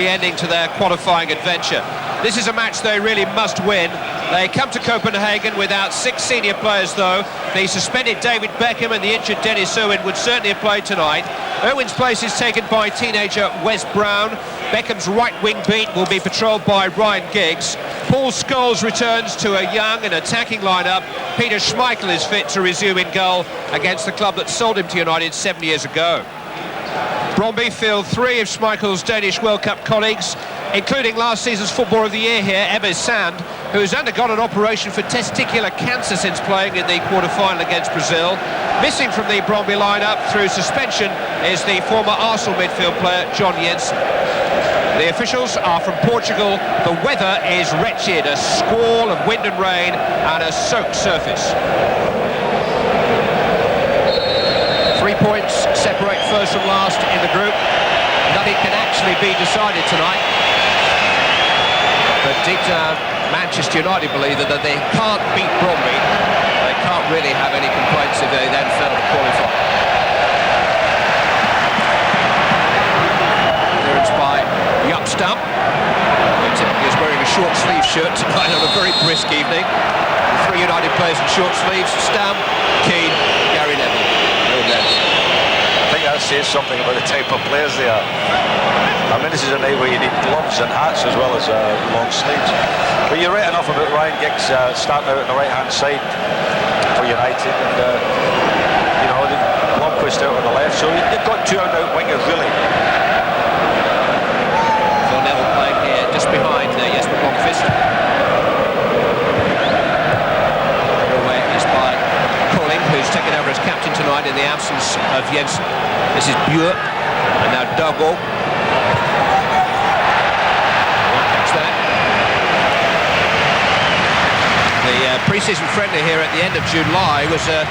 The ending to their qualifying adventure. This is a match they really must win. They come to Copenhagen without 6 senior players though. The suspended David Beckham and the injured Dennis Irwin would certainly have played tonight. Irwin's place is taken by teenager Wes Brown. Beckham's right wing beat will be patrolled by Ryan Giggs. Paul Scholes returns to a young and attacking lineup. Peter Schmeichel is fit to resume in goal against the club that sold him to United 7 years ago. Brondby field 3 of Schmeichel's Danish World Cup colleagues, including last season's Footballer of the Year here, Ebbe Sand, who's undergone an operation for testicular cancer since playing in the quarter-final against Brazil. Missing from the Brondby lineup through suspension is the former Arsenal midfield player John Jensen. The officials are from Portugal. The weather is wretched, a squall of wind and rain and a soaked surface. 3 points separate first from last in the group. Nothing can actually be decided tonight. But deep down, Manchester United believe that they can't beat Brondby. They can't really have any complaints if they then fail to qualify. Clearance by Yorke, who typically is wearing a short sleeve shirt tonight on a very brisk evening. 3 United players in short sleeves: Stam, Keane, Gary Neville. I think that says something about the type of players they are. I mean, this is a night where you need gloves and hats as well as long sleeves. But you're right enough about Ryan Giggs starting out on the right-hand side for United, and you know, Lundqvist out on the left. So you've got 2 out wingers really. Phil Neville playing here just behind Jesper Lundqvist. Who's taken over as captain tonight in the absence of Jensen. This is Bure, and now Dogo. Catch that. The pre-season friendly here at the end of July was a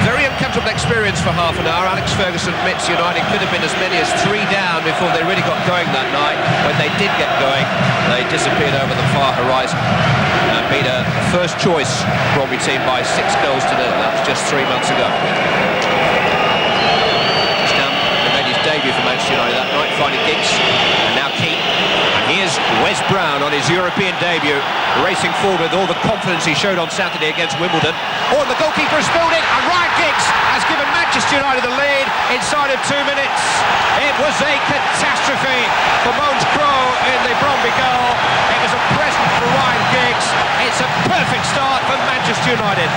very uncomfortable experience for half an hour. Alex Ferguson admits United could have been as many as 3 down before they really got going that night. When they did get going, they disappeared over the far horizon. Beat a first-choice Brondby team by 6 goals to 0. That was just 3 months ago. Stam made his debut for Manchester United that night, finding Giggs, and now Keane. And here's Wes Brown on his European debut, racing forward with all the confidence he showed on Saturday against Wimbledon. Oh, and the goalkeeper has spilled it, and Ryan Giggs has given Manchester United the lead inside of 2 minutes. It was a catastrophe for Mons Crow in the Brondby goal. It was a present for Ryan Giggs. It's a perfect start for Manchester United.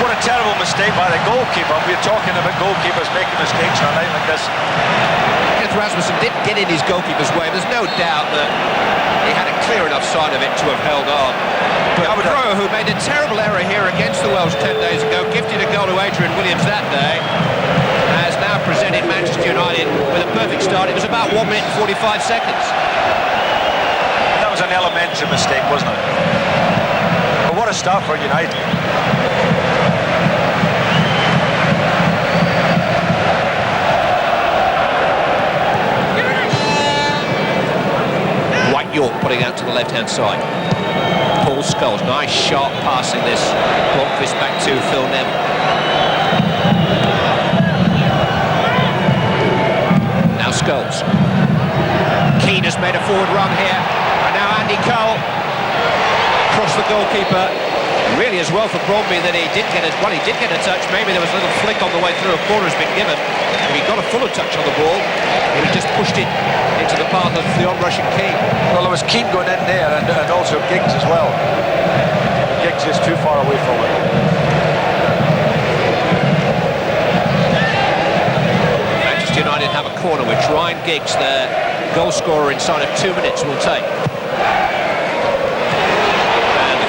What a terrible mistake by the goalkeeper. We're talking about goalkeepers making mistakes on a night like this. Rasmussen did get in his goalkeeper's way. There's no doubt that he had a clear enough sign of it to have held on. But Crowe, who made a terrible error here against the Welsh 10 days ago, gifted a goal to Adrian Williams that day, has now presented Manchester United with a perfect start. It was about 1 minute and 45 seconds. That was an elementary mistake, wasn't it? But what a start for United. Yorke putting out to the left-hand side. Paul Scholes, nice sharp passing this. Lundqvist back to Phil Neville. Now Scholes. Keane has made a forward run here, and now Andy Cole across the goalkeeper. Really as well for Brondby that he did get a touch. Maybe there was a little flick on the way through. A corner has been given. If he got a fuller touch on the ball, he just pushed it into the path of the on-rushing Keane. Well, there was Keane going in there, and also Giggs as well. Giggs is too far away from it. Manchester United have a corner which Ryan Giggs, their goal scorer inside of 2 minutes, will take.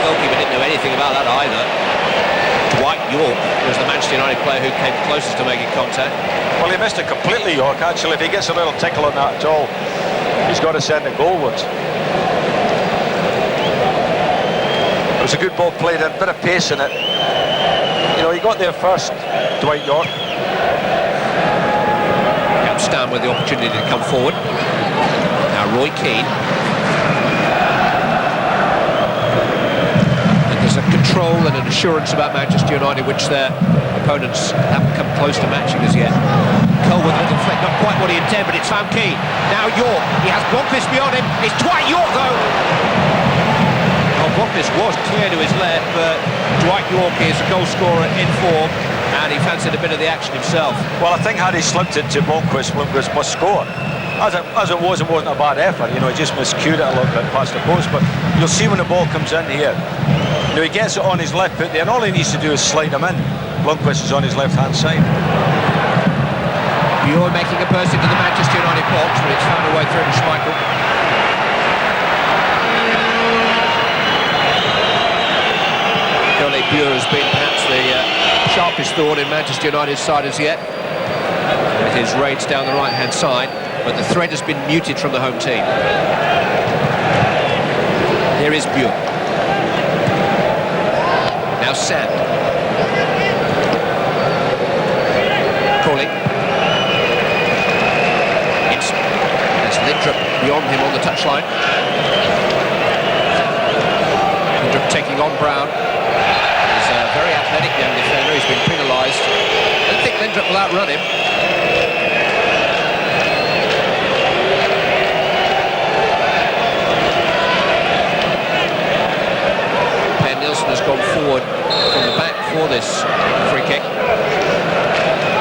Goalkeeper didn't know anything about that either. Yorke was the Manchester United player who came closest to making contact. Well, he missed it completely, Yorke. Actually, if he gets a little tickle on that at all, he's got to send it goalwards. It was a good ball played, a bit of pace in it. You know, he got there first, Dwight Yorke. Stam with the opportunity to come forward. Now Roy Keane. There's a control and an assurance about Manchester United which their opponents haven't come close to matching as yet. Cole with a little flick, not quite what he intended, but it's found Keane. Now Yorke, he has Brondby beyond him. It's Dwight Yorke though. Well, Brondby was clear to his left, but Dwight Yorke is a goal scorer in form, and he fancied a bit of the action himself. Well, I think had he slipped it to Blomqvist must score. As it wasn't a bad effort. You know, he just miscued it a little bit past the post. But you'll see when the ball comes in here, you know, he gets it on his left foot there, and all he needs to do is slide him in. Blomqvist is on his left-hand side. You're making a burst into the Manchester United box, but it's found a way through to Schmeichel. Bure has been perhaps the sharpest thorn in Manchester United's side as yet, with his raids down the right-hand side, but the threat has been muted from the home team. Here is Bure. Now Sand. Calling. There's Lindrup beyond him on the touchline. Lindrup taking on Brown. Very athletic young defender, he's been penalised. I don't think Lindrup will outrun him. Per Nielsen has gone forward from the back for this free kick,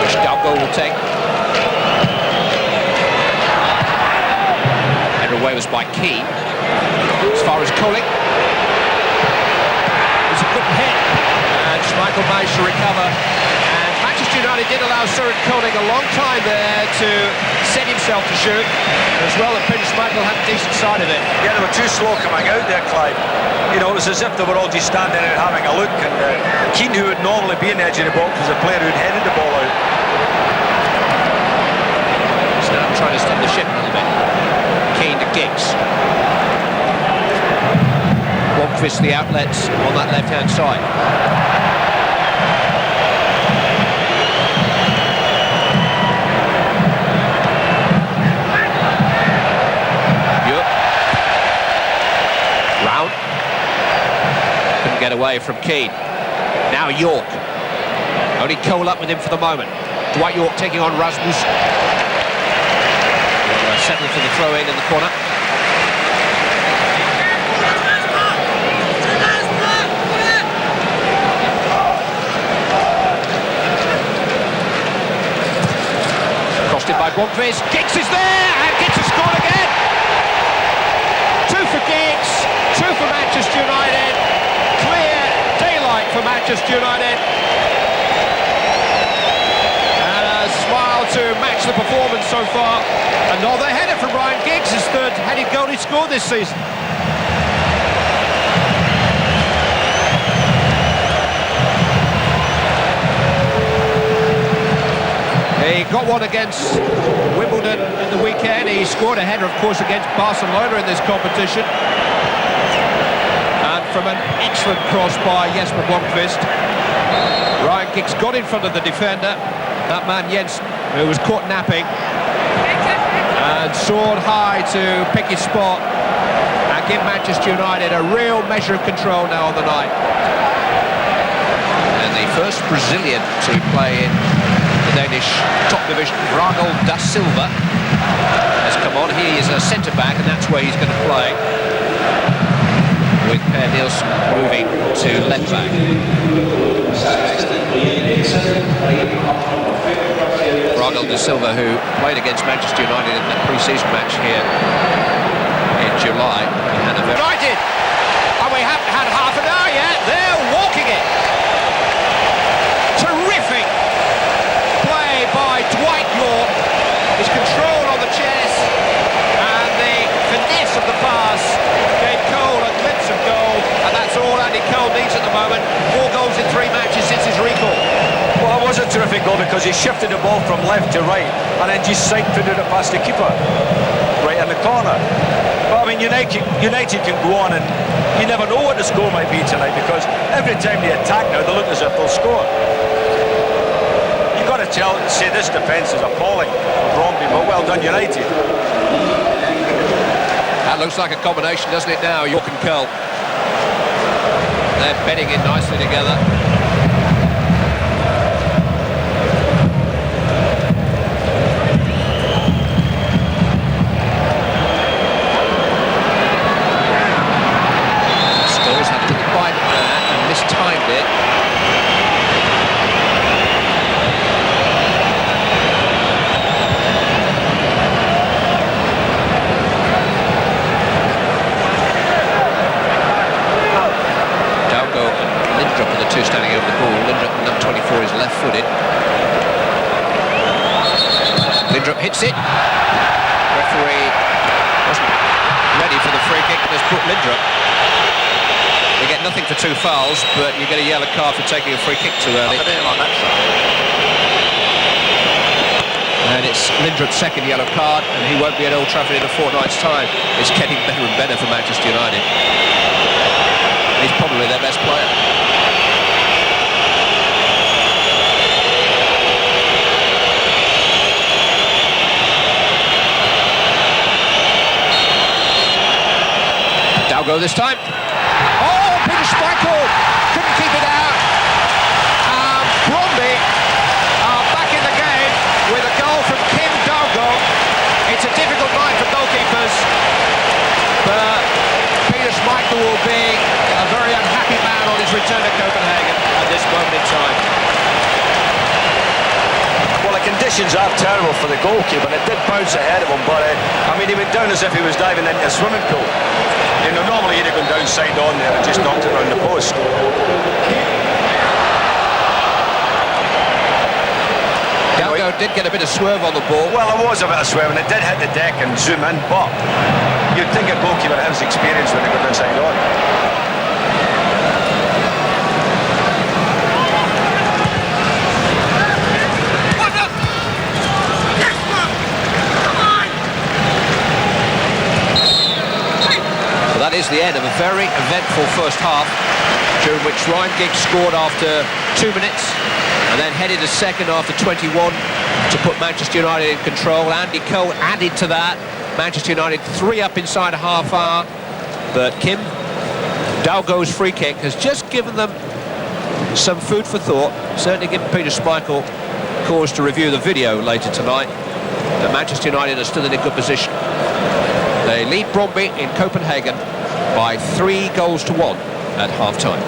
which Dalgo will take. Header away was by Keane. As far as Colling, it's a good hit. Schmeichel managed to recover, and Manchester United did allow Søren Koning a long time there to set himself to shoot, as well as Peter Schmeichel had a decent side of it. Yeah, they were too slow coming out there, Clive. You know, it was as if they were all just standing there having a look, and Keane, who would normally be in the edge of the box, was a player who'd headed the ball out. He's now trying to stem the ship a little bit. Keane to Giggs. Blomqvist the outlets on that left-hand side. Get away from Keane. Now Yorke. Only Cole up with him for the moment. Dwight Yorke taking on Rasmus. Settle for the throw-in the corner. Crossed in by Brondby. Giggs is there, and Giggs has scored again. 2 for Giggs, 2 for Manchester United. Clear daylight for Manchester United, and a smile to match the performance so far. Another header from Ryan Giggs, his third headed goal he scored this season. He got one against Wimbledon in the weekend. He scored a header, of course, against Barcelona in this competition. From an excellent cross by Jesper Blomqvist. Ryan Giggs got in front of the defender, that man Jensen, who was caught napping, and soared high to pick his spot and give Manchester United a real measure of control now on the night. And the first Brazilian to play in the Danish top division, Brondby da Silva, has come on. He is a centre-back, and that's where he's going to play, with Per Nielsen moving to left-back. Brondby da Silva, who played against Manchester United in that pre-season match here in July. United! And we haven't had half an hour yet. They're walking it. Terrific play by Dwight Yorke. His control on the chest and the finesse of the pass gave Cole a glimpse of goal, and that's all Andy Cole needs at the moment. 4 goals in 3 matches since his recall. Well, it was a terrific goal because he shifted the ball from left to right and then just side-footed it past the keeper right in the corner. But I mean, United can go on, and you never know what the score might be tonight, because every time they attack now, they look as if they'll score. You've got to say this defence is appalling for Brondby, but well done, United. That looks like a combination, doesn't it now, Yorke and Cole? They're bedding in nicely together. Gets it. Referee wasn't ready for the free kick and has put Lindrup. You get nothing for 2 fouls, but you get a yellow card for taking a free kick too early. And it's Lindrup's second yellow card, and he won't be at Old Trafford in a fortnight's time. It's getting better and better for Manchester United. He's probably their best player. Dalgo this time. Oh, Peter Schmeichel couldn't keep it out. Brondby are back in the game with a goal from Keane. It's a difficult night for goalkeepers, but Peter Schmeichel will be a very unhappy man on his return to Copenhagen at this moment in time. Well, the conditions are terrible for the goalkeeper, and it did bounce ahead of him, but I mean, he went down as if he was diving into a swimming pool. You know, normally he'd have gone down side on there and just knocked it around the post. Dalgo did get a bit of swerve on the ball. Well, there was a bit of swerve, and it did hit the deck and zoom in, but you'd think a goalkeeper has experience when they go inside on. So that is the end of a very eventful first half, during which Ryan Giggs scored after 2 minutes and then headed a second after 21 to put Manchester United in control. Andy Cole added to that. Manchester United 3 up inside a half hour, but Kim Dalgo's free kick has just given them some food for thought, certainly given Peter Schmeichel cause to review the video later tonight. But Manchester United are still in a good position. They lead Brondby in Copenhagen by 3 goals to 1 at half-time.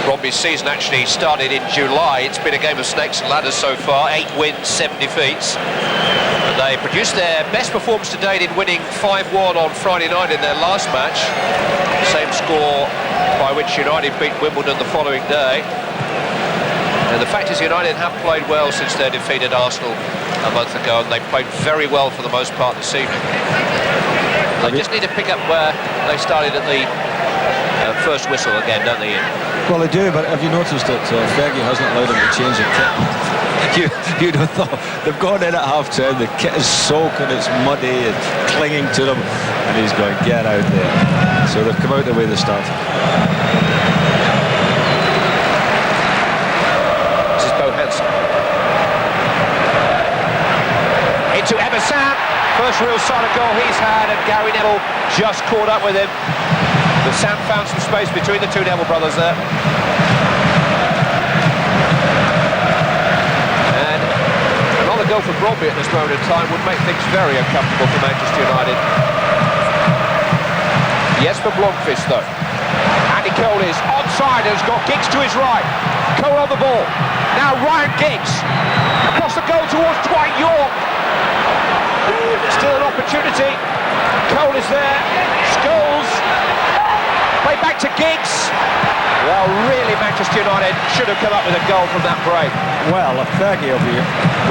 Brondby's season actually started in July. It's been a game of snakes and ladders so far, 8 wins, 7 defeats. But they produced their best performance to date in winning 5-1 on Friday night in their last match. Same score by which United beat Wimbledon the following day. And the fact is, United have played well since their defeat at Arsenal a month ago, and they played very well for the most part this evening. They just need to pick up where they started at the first whistle again, don't they, Ian? Well, they do, but have you noticed that Fergie hasn't allowed them to change the kit? You'd have thought they've gone in at half-time, the kit is soaking, it's muddy and clinging to them, and he's going, get out there. So they've come out the way they started. This is Bo Hansen. Into Emerson, first real solid goal he's had, and Gary Neville just caught up with him. But Sam found some space between the two Neville brothers there. And another goal for Brondby at this moment in time would make things very uncomfortable for Manchester United. Yes, for Blomqvist though. Andy Cole is onside and has got Giggs to his right. Cole on the ball. Now Ryan Giggs across the goal towards Dwight Yorke. Still an opportunity. Cole is there. Scholes. Play back to Giggs. Well, really, Manchester United should have come up with a goal from that break. Well, Fergie will be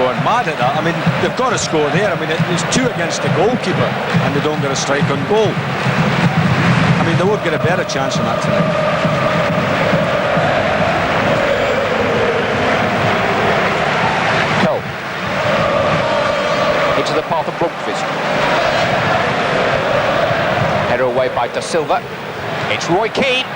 going mad at that. I mean, they've got to score there. I mean, it's 2 against the goalkeeper, and they don't get a strike on goal. I mean, they would get a better chance than that tonight. Cole. Into the path of Brondby. Header away by Da Silva. It's Roy Keane.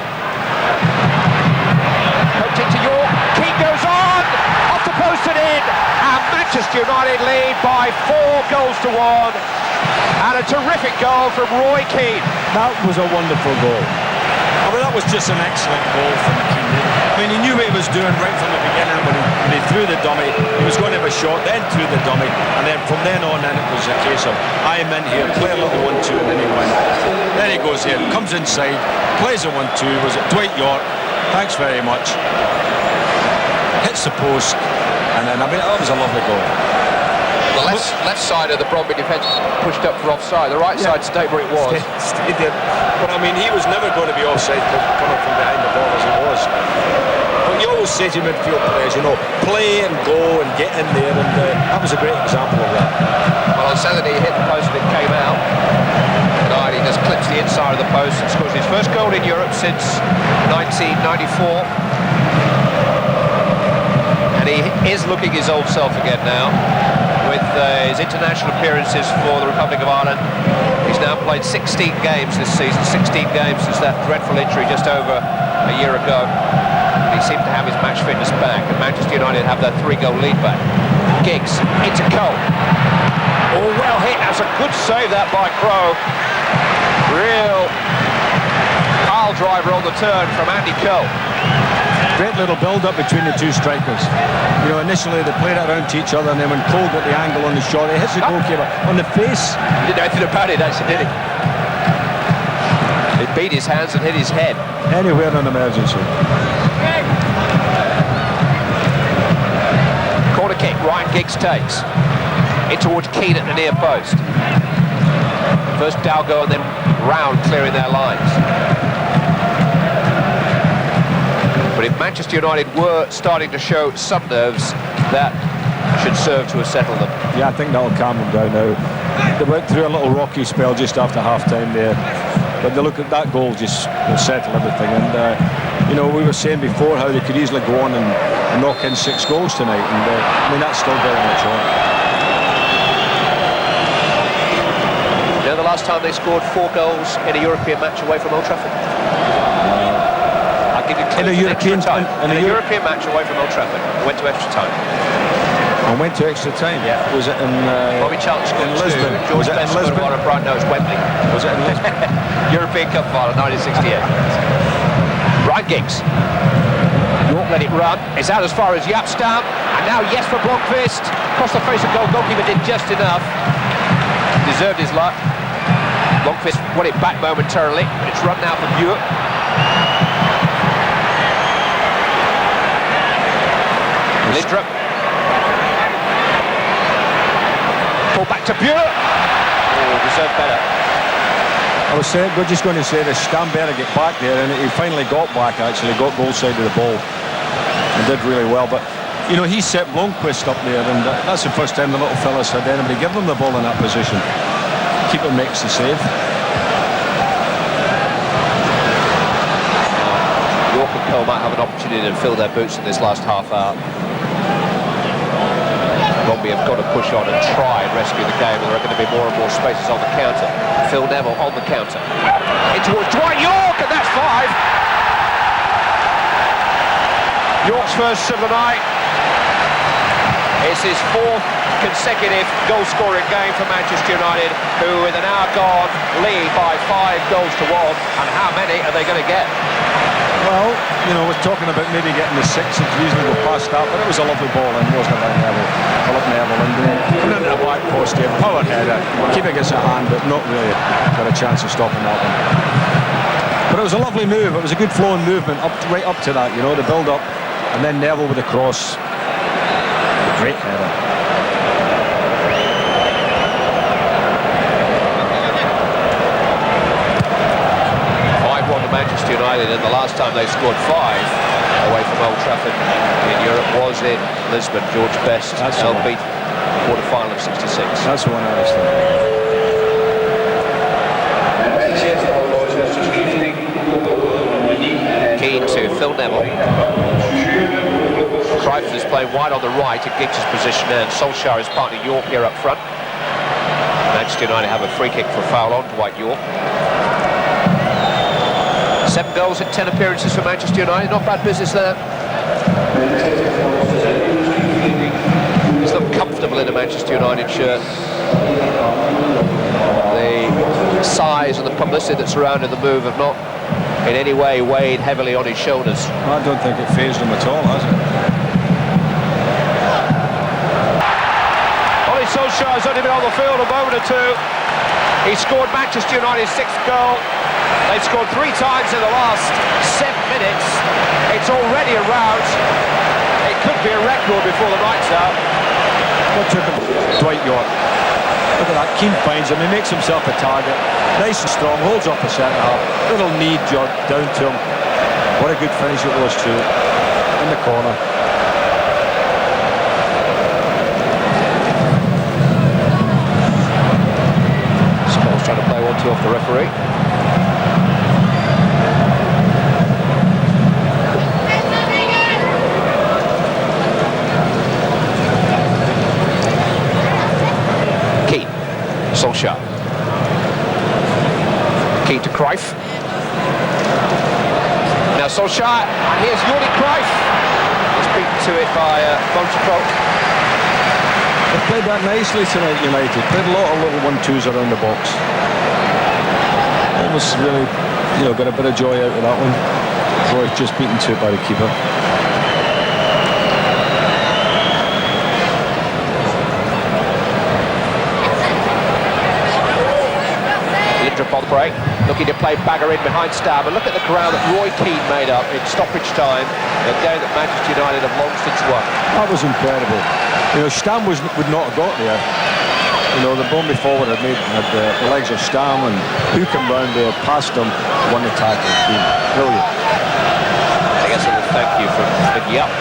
Poked into Yorke. Keane goes on. Off the post and in. And Manchester United lead by 4 goals to 1. And a terrific goal from Roy Keane. That was a wonderful goal. I mean, that was just an excellent goal from Keane. I mean, he knew what he was doing right from the beginning when he threw the dummy. He was going to have a shot, then threw the dummy, and then from then on, then it was a case of, I'm in here, play a little 1-2, and then he went. Then he goes here, comes inside, plays a 1-2, was it Dwight Yorke? Thanks very much. Hits the post, and then, I mean, that was a lovely goal. The left side of the Brondby defence pushed up for offside. The right side stayed where it was. Stayed there. But I mean, he was never going to be offside coming from behind the ball as he was. But you always say to midfield players, you know, play and go and get in there, and that was a great example of that. Well, on Saturday he hit the post and it came out. Tonight he just clips the inside of the post and scores his first goal in Europe since 1994. And he is looking his old self again now, with his international appearances for the Republic of Ireland. He's now played 16 games this season, 16 games since that dreadful injury just over a year ago. And he seemed to have his match fitness back, and Manchester United have that 3-goal lead back. Giggs into Cole. Oh, well hit. That's a good save that by Crowe. Real pile driver on the turn from Andy Cole. Great little build-up between the two strikers. You know, initially they played it around to each other, and then when Cole got the angle on the shot, he hits the goalkeeper on the face. He didn't know anything about it, actually, did he? It beat his hands and hit his head. Anywhere in an emergency. Corner kick, Ryan Giggs takes. In towards Keane at the near post. First Dalgo and then Round clearing their lines. But if Manchester United were starting to show some nerves, that should serve to settle them. Yeah, I think that'll calm them down now. They went through a little rocky spell just after half-time there. But they look at that goal, just will settle everything. And, you know, we were saying before how they could easily go on and knock in 6 goals tonight. And, I mean, that's still very much on. You know the last time they scored 4 goals in a European match away from Old Trafford? I'll give you clues. In a European time. In a European match away from Old Trafford. Went to extra time. And went to extra time? Yeah. Was it in... Bobby Charlton scored in Lisbon? George Was it Best in Lisbon? scored one, and Brian knows Wembley. Was it in Lisbon? European Cup final, 1968. Ryan Giggs. Yorke let it run. It's out as far as Yapstam. And now yes for Blomqvist. Across the face of goal. Goalkeeper did just enough. Deserved his luck. Blomqvist won it back momentarily. It's run now from Yorke. Lindrup. Pull back to Bure. Oh, deserved better. I was just going to say this, Stamberg get back there, and he finally got back, actually, got goal side of the ball and did really well. But, you know, he set Blomqvist up there, and that's the first time the little fella's had anybody give him the ball in that position. Keeper makes the save. Yorke and Cole might have an opportunity to fill their boots in this last half hour. Brondby have got to push on and try and rescue the game. There are going to be more and more spaces on the counter. Phil Neville on the counter. In towards Dwight Yorke, and that's 5. Yorke's first of the night. It's his 4th consecutive goal-scoring game for Manchester United, who with an hour gone lead by 5 goals to 1. And how many are they going to get? Well, you know, we're talking about maybe getting the 6 if usually go past that, but it was a lovely ball and wasn't it, Neville? Philip Neville, and put into the back post here, power header, keeping us at hand, but not really got a chance of stopping that one. But it was a lovely move, it was a good flowing movement right up to that, you know, the build-up, and then Neville with the cross. Great header. Manchester United, and the last time they scored 5 away from Old Trafford in Europe was in Lisbon. George Best held beat quarter-final of 66. That's the one I was thinking. Keane to Phil Neville. Cruyff is playing wide on the right in Giggs' position, and Solskjær is partner Yorke here up front. Manchester United have a free kick for a foul on Dwight Yorke. 7 goals in 10 appearances for Manchester United. Not bad business there. He's not comfortable in a Manchester United shirt. The size and the publicity that surrounded the move have not in any way weighed heavily on his shoulders. I don't think it fazed him at all, has it? Ole Solskjær has only been on the field a moment or two. He scored Manchester United's 6th goal. They've scored 3 times in the last 7 minutes. It's already a rout. It could be a record before the night's out. What took him? Yorke. Look at that, Keane finds him, he makes himself a target. Nice and strong, holds up a centre-half. Little knee jog down to him. What a good finish it was too. In the corner. Spell's trying to play 1-2 off the referee. Keane. Solskjær. Keane to Cruyff. Now Solskjær, and here's Yorke Cruyff. He's beaten to it by Brondby. They played that nicely tonight, United. Played a lot of little 1-2s around the box. Almost really, got a bit of joy out of that one. Cruyff just beaten to it by the keeper. On the break, looking to play Bagger in behind Stam, and look at the ground that Roy Keane made up in stoppage time, a game that Manchester United have long since won. That was incredible. Stam would not have got there. The Brondby forward had the legs of Stam, and who came round there, passed him, won the tackle. Brilliant. I guess a little thank you from Vicky up.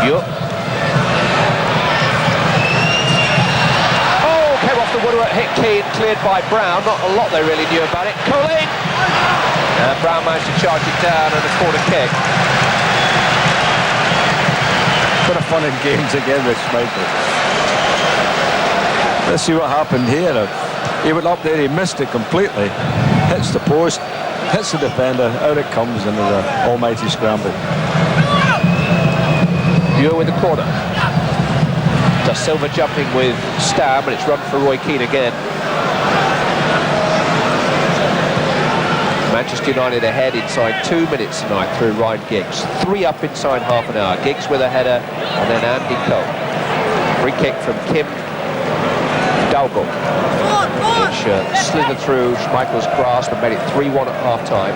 Yorke. Woodward hit Keane, cleared by Brown. Not a lot they really knew about it. Colin! Brown managed to charge it down and a corner kick. Bit of fun in games again with Schmeichel. Let's see what happened here. He went up there, he missed it completely. Hits the post, hits the defender, out it comes, and there's an almighty scramble. You're with the corner. Da Silva jumping with Stam, and it's run for Roy Keane again. Manchester United ahead inside 2 minutes tonight through Ryan Giggs. 3 up inside half an hour. Giggs with a header, and then Andy Cole. Free kick from Kim Dalgo, which slithered through Schmeichel's grasp and made it 3-1 at half-time.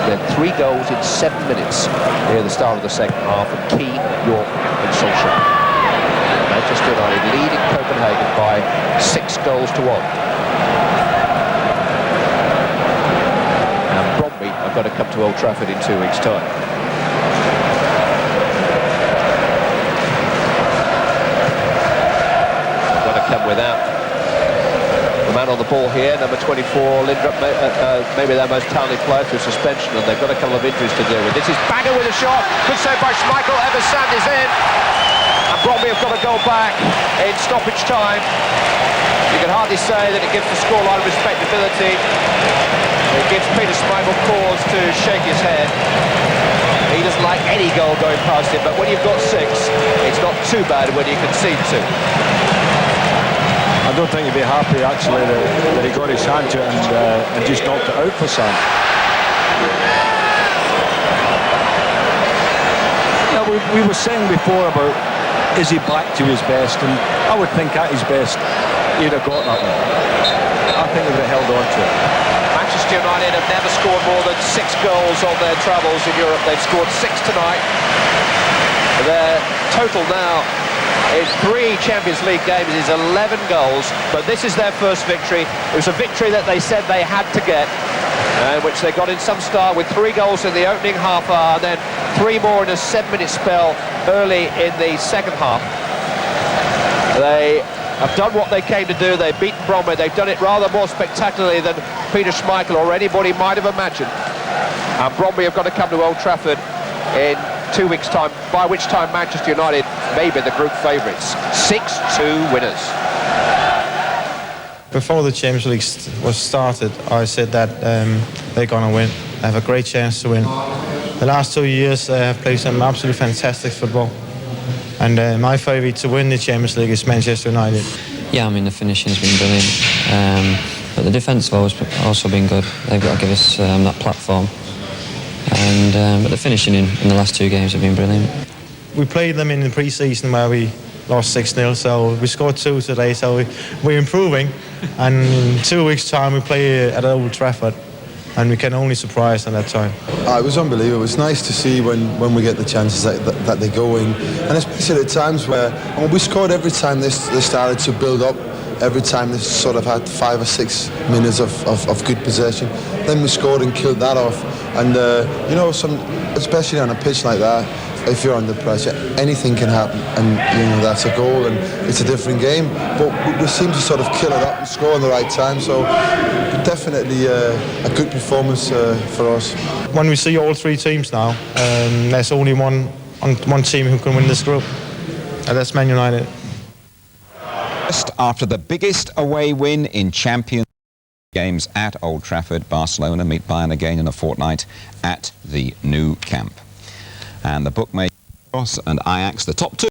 Then 3 goals in 7 minutes near the start of the second half from Keane, Yorke and Solskjær. Manchester United leading Copenhagen by 6 goals to 1. And Brondby have got to come to Old Trafford in 2 weeks' time. They've got to come without the man on the ball here, number 24, Lindrup, maybe their most talented player through suspension, and they've got a couple of injuries to deal with. This is Bagger with a shot, good save by Schmeichel, Eversand is in. Brondby have got to go back in stoppage time. You can hardly say that it gives the scoreline respectability. It gives Peter Schmeichel cause to shake his head. He doesn't like any goal going past him, but when you've got 6, it's not too bad when you concede 2. I don't think he'd be happy actually that he got his hand to it and just knocked it out for Sam. Now, we were saying before about, is he back to his best? And I would think at his best he'd have got that one. I think he would have held on to it. Manchester United have never scored more than 6 goals on their travels in Europe. They've scored 6 tonight. Their total now in 3 Champions League games is 11 goals, but this is their first victory. It was a victory that they said they had to get, which they got in some style with 3 goals in the opening half hour, and then 3 more in a 7-minute spell early in the second half. They have done what they came to do. They've beaten Brondby. They've done it rather more spectacularly than Peter Schmeichel or anybody might have imagined. And Brondby have got to come to Old Trafford in 2 weeks' time, by which time Manchester United may be the group favourites. 6-2 winners. Before the Champions League was started, I said that they're going to win. They have a great chance to win. The last 2 years they have played some absolutely fantastic football. And my favourite to win the Champions League is Manchester United. Yeah, I mean, the finishing's been brilliant. But the defence have also been good. They've got to give us that platform. But the finishing in the last 2 games have been brilliant. We played them in the pre-season where we lost 6-0, so we scored 2 today, so we're improving. And in 2 weeks' time we play at Old Trafford. and we can only surprise at that time. It was unbelievable. It's nice to see when we get the chances that they go in, and especially at times where we scored every time they started to build up. Every time they sort of had 5 or 6 minutes of good possession, then we scored and killed that off. And you know, especially on a pitch like that, if you're under pressure, anything can happen, and you know that's a goal, and it's a different game. But we seem to sort of kill it up and score in the right time. So definitely a good performance for us. When we see all 3 teams now, there's only one team who can win this group, and that's Man United. Just after the biggest away win in Champions games at Old Trafford, Barcelona meet Bayern again in a fortnight at the Nou Camp. And the bookmakers and Ajax, the top 2.